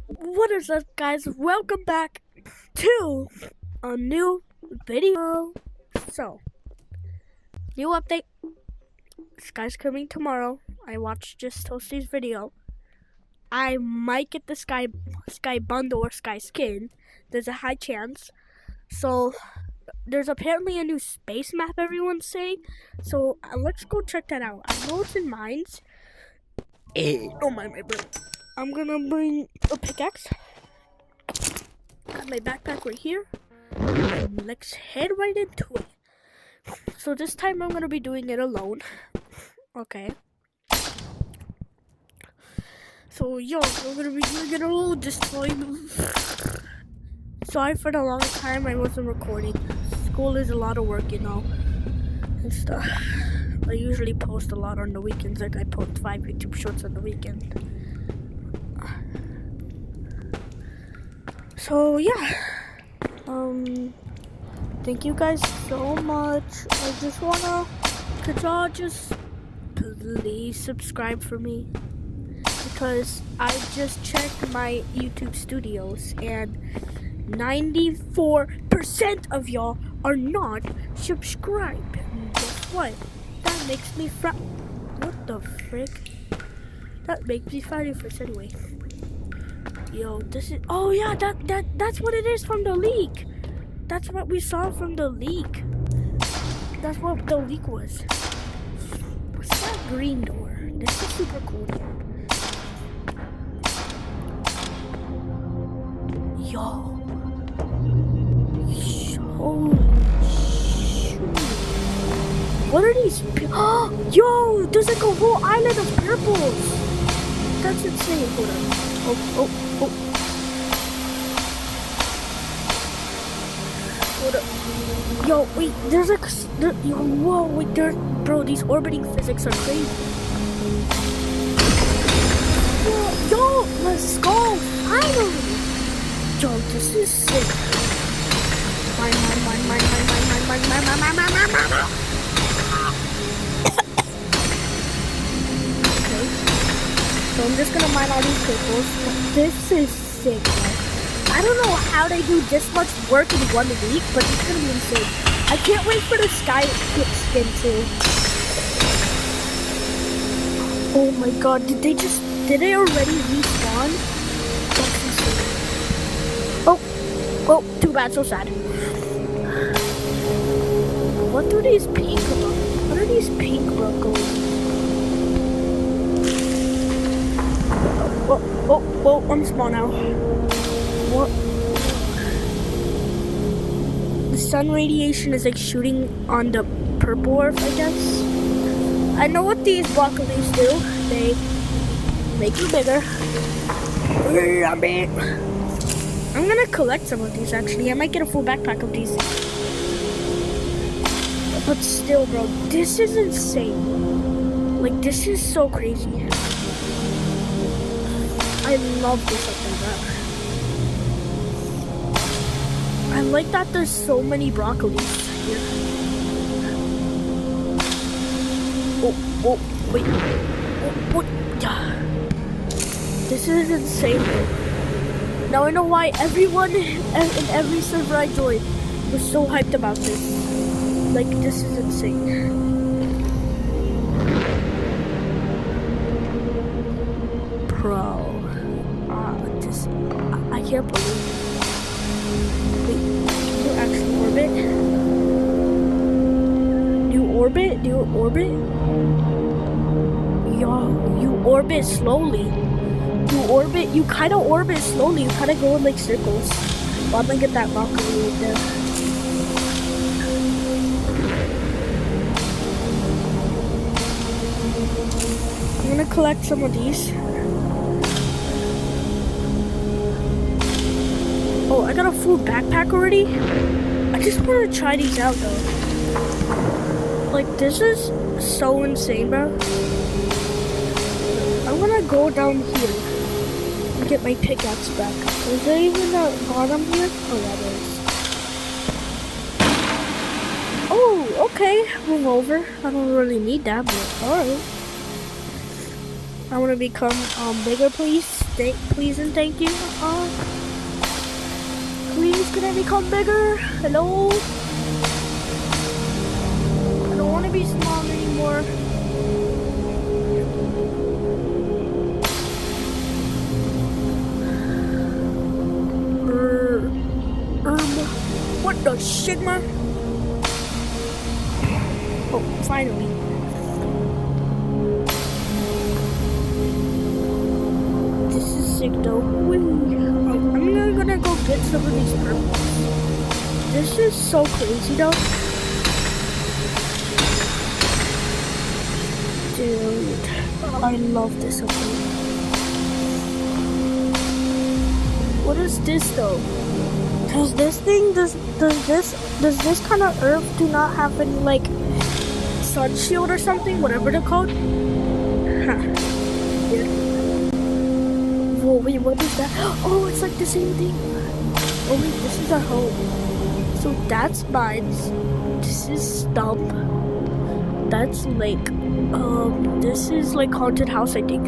What is up, guys? Welcome back to a new video. So, new update. Sky's coming tomorrow. I watched just Toasty's video. I might get the Sky bundle or Sky skin. There's a high chance. So, there's apparently a new space map everyone's saying. So, let's go check that out. I know it's in Mines. Don't mind my brain. I'm gonna bring a pickaxe. Got my backpack right here. And let's head right into it. So this time I'm gonna be doing it alone. Okay. So I'm gonna be doing it alone this time. Sorry for the long time I wasn't recording. School is a lot of work, and stuff. I usually post a lot on the weekends, like I post 5 YouTube shorts on the weekend. So yeah, thank you guys so much. I just could y'all just please subscribe for me, because I just checked my YouTube studios and 94% of y'all are not subscribed. And guess what? That makes me what the frick? That makes me first anyway. Yo, this is, oh yeah, that's what it is from the leak. That's what we saw from the leak. That's what the leak was. What's that green door? This is super cool. Yo. Holy shoot. What are these? Yo, there's like a whole island of purples. That's insane. Hold on. Oh. Hold up. Yo, wait, there's like, whoa, wait, bro, these orbiting physics are crazy. Yo, let's go, finally. Yo, this is sick. Mine. Okay. So I'm just gonna mine all these purples, but this is sick, man. I don't know how they do this much work in 1 week, but it's gonna be insane. I can't wait for the Sky skin too. Oh my god, did they already respawn? That's insane. Oh, too bad, so sad. What are these pink ruggles? Oh, I'm small now. What? The sun radiation is like shooting on the purple orb, I guess. I know what these broccolis do. They make you bigger. I'm gonna collect some of these actually. I might get a full backpack of these. But still, bro, this is insane. Like, this is so crazy. I love this up like that. I like that there's so many broccolis here. Oh, wait. What? This is insane, bro. Now I know why everyone in every server I joined was so hyped about this. Like, this is insane. Bro. I can't believe it. Wait, can you actually orbit? Do you orbit? Yo, you orbit slowly. You kind of orbit slowly. You kind of go in like circles. Well, I'm gonna get that rocket right there. I'm gonna collect some of these. Oh, I got a full backpack already? I just want to try these out though. Like, this is so insane, bro. I'm gonna go down here and get my pickaxe back. Is there even a bottom here? Oh, yeah, there is. Oh, okay. Move over. I don't really need that, but alright. I want to become bigger, please. Please and thank you. Please, can I become bigger? Hello? I don't want to be small anymore. What the shit, man? Oh, finally. This is sick though. I'm gonna go get some of these purples. This is so crazy though. Dude, I love this update. What is this though? Does this kind of Earth do not have any like sun shield or something? Whatever they're called. Huh. Yeah. Whoa, wait, what is that? Oh, it's like the same thing. Oh wait, this is our home. So that's mines. This is Stump. That's Lake. This is like haunted house, I think.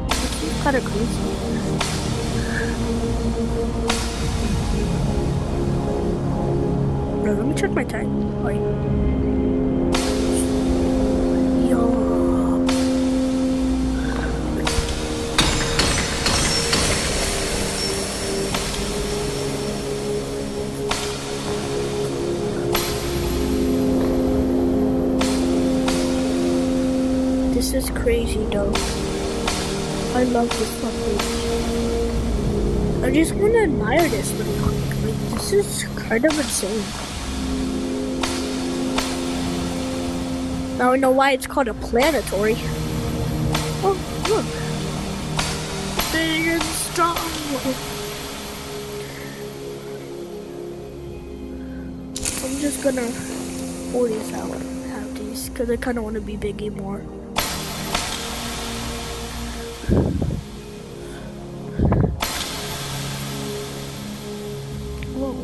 This is kind of crazy. Let me check my time. Wait. Yo. This is crazy though. I love this fucking. I just want to admire this really quick. Like, this is kind of insane. Now I know why it's called a planetory. Oh, look. Big and strong. I'm just gonna pull these out. Have these, because I kind of want to be big more. Whoa.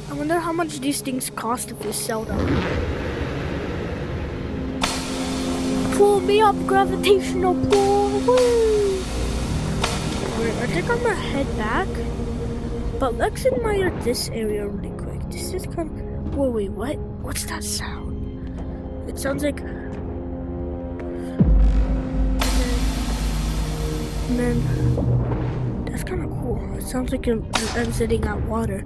I wonder how much these things cost if we sell them. Pull me up, gravitational pull! Woo! Wait, I think I'm gonna head back. But let's admire this area really quick. This is kind of... Whoa, wait, what? What's that sound? It sounds like... And then... That's kind of cool. It sounds like I'm exiting out water.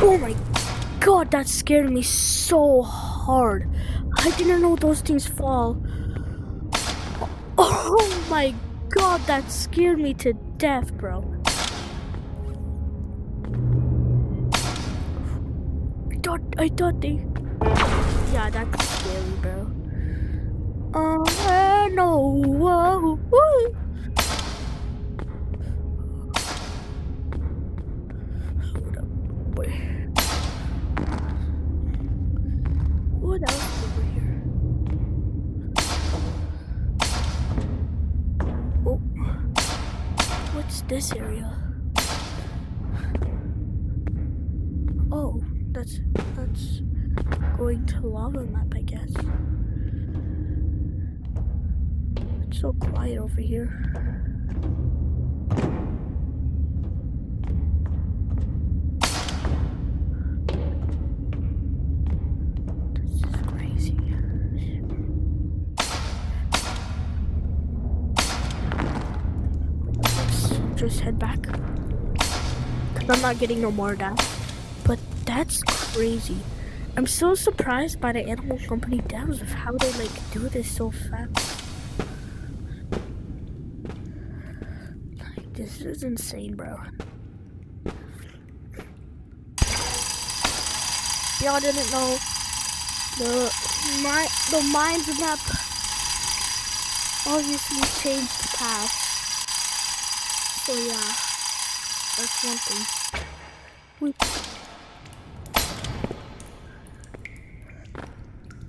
Oh my god, that scared me so hard. I didn't know those things fall. Oh my god, that scared me to death, bro. I thought they... Yeah, that's scary, bro. No. Whoa. Woo. Hold up. Wait. What else over here? Oh. What's this area? Oh, that's going to lava map, I guess. It's so quiet over here. This is crazy. Let's just head back. Cause I'm not getting no more of that. But that's crazy. I'm so surprised by the Animal Company devs of how they like do this so fast. Like, this is insane, bro. Y'all didn't know the mines map obviously changed paths. So yeah, that's one thing.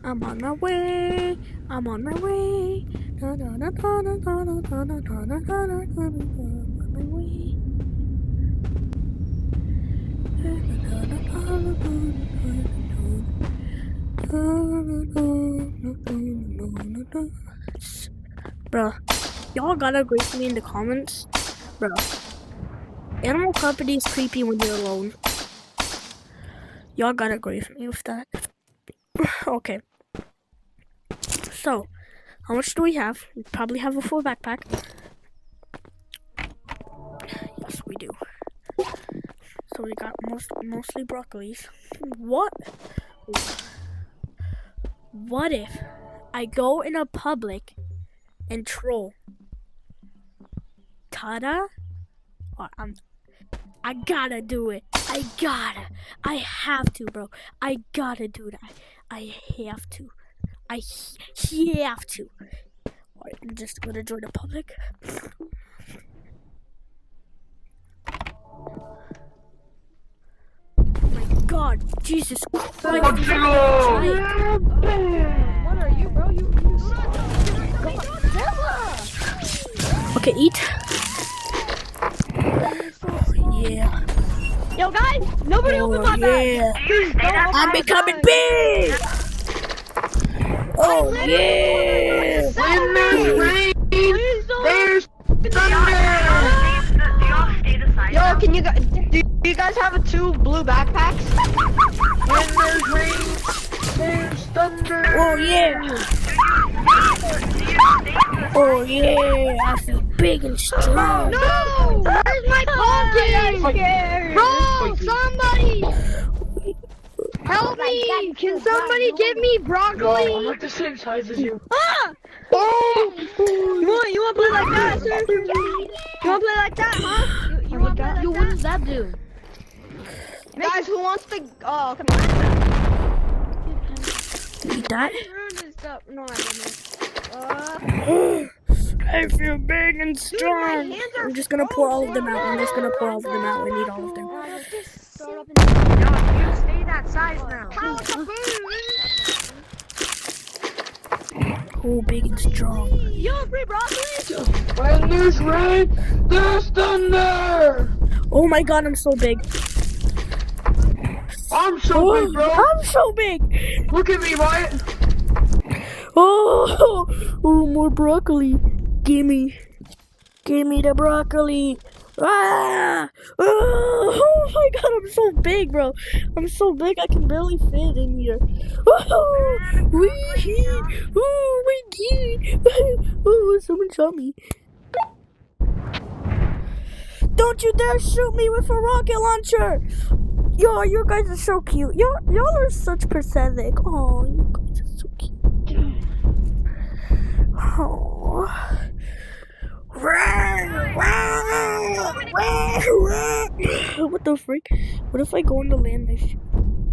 I'm on my way. I'm on my way. I'm on my way. Bro, y'all gotta agree with me in the comments. Bro, Animal Company is creepy when you're alone. Y'all gotta agree with me with that. Okay. So, how much do we have? We probably have a full backpack. Yes, we do. So we got mostly broccolis. What if I go in a public and troll? Ta-da? Or I gotta do it. I have to, bro. I gotta do that. I have to. I have to. Alright, I'm just gonna join the public. Oh my God, Jesus Christ! What are you, bro? Okay, eat. Yeah. Yo, guys, nobody open my bag. Please don't open I'm my becoming bag. big. Oh yeah. Please don't. There's thunder! Yo, can you guys, do you guys have two blue backpacks? When there's rain, there's thunder. Oh yeah. Oh yeah. I feel big and strong. No! Where's my pumpkin? Bro, somebody! Help me! Can somebody give me broccoli? I'm like the same size as you. Ah! Oh! You want to play like that, sir? You want to play like that, huh? You want to play like that? What does that do? Guys, who wants to... Oh, come on. Eat that. Ruin this stuff. No, I didn't. I feel big and strong. hands are I'm just gonna pour all of them out. I'm just gonna pour all of them out and eat all of them. You stay that size now. Oh, big and strong. Yo, free broccoli? When there's rain, there's thunder. Oh my God, I'm so big. I'm so big, bro. I'm so big. Look at me, Wyatt. Oh, more broccoli. Gimme the broccoli. Ah! Oh my God, I'm so big, bro. I'm so big, I can barely fit in here. Oh, wee, oh, wee, oh, someone shot me. Don't you dare shoot me with a rocket launcher. Yo, you guys are so cute. Y'all are such pathetic. Oh, you guys are so cute. Oh. What the freak? What if I go on the land?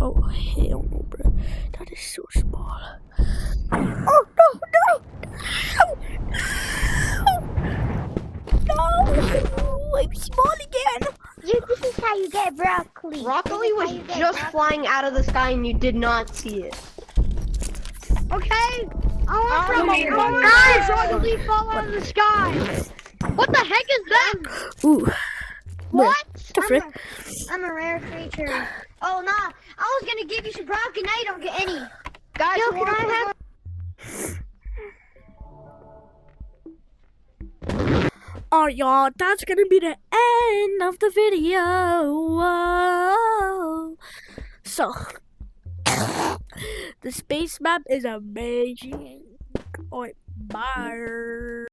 Oh, hell no, bro. That is so small. Oh, no. No, I'm small again. This is how you get broccoli. Broccoli was just flying out of the sky and you did not see it. Okay? Guys, broccoli fall out of the sky. What the heck is that? Ooh. What? The frick? I'm a rare creature. Oh, nah. I was gonna give you some broccoli, now you don't get any. Guys, Yo, can I have... Alright, y'all, that's gonna be the end of the video. Whoa. So, the space map is amazing. Alright, bye.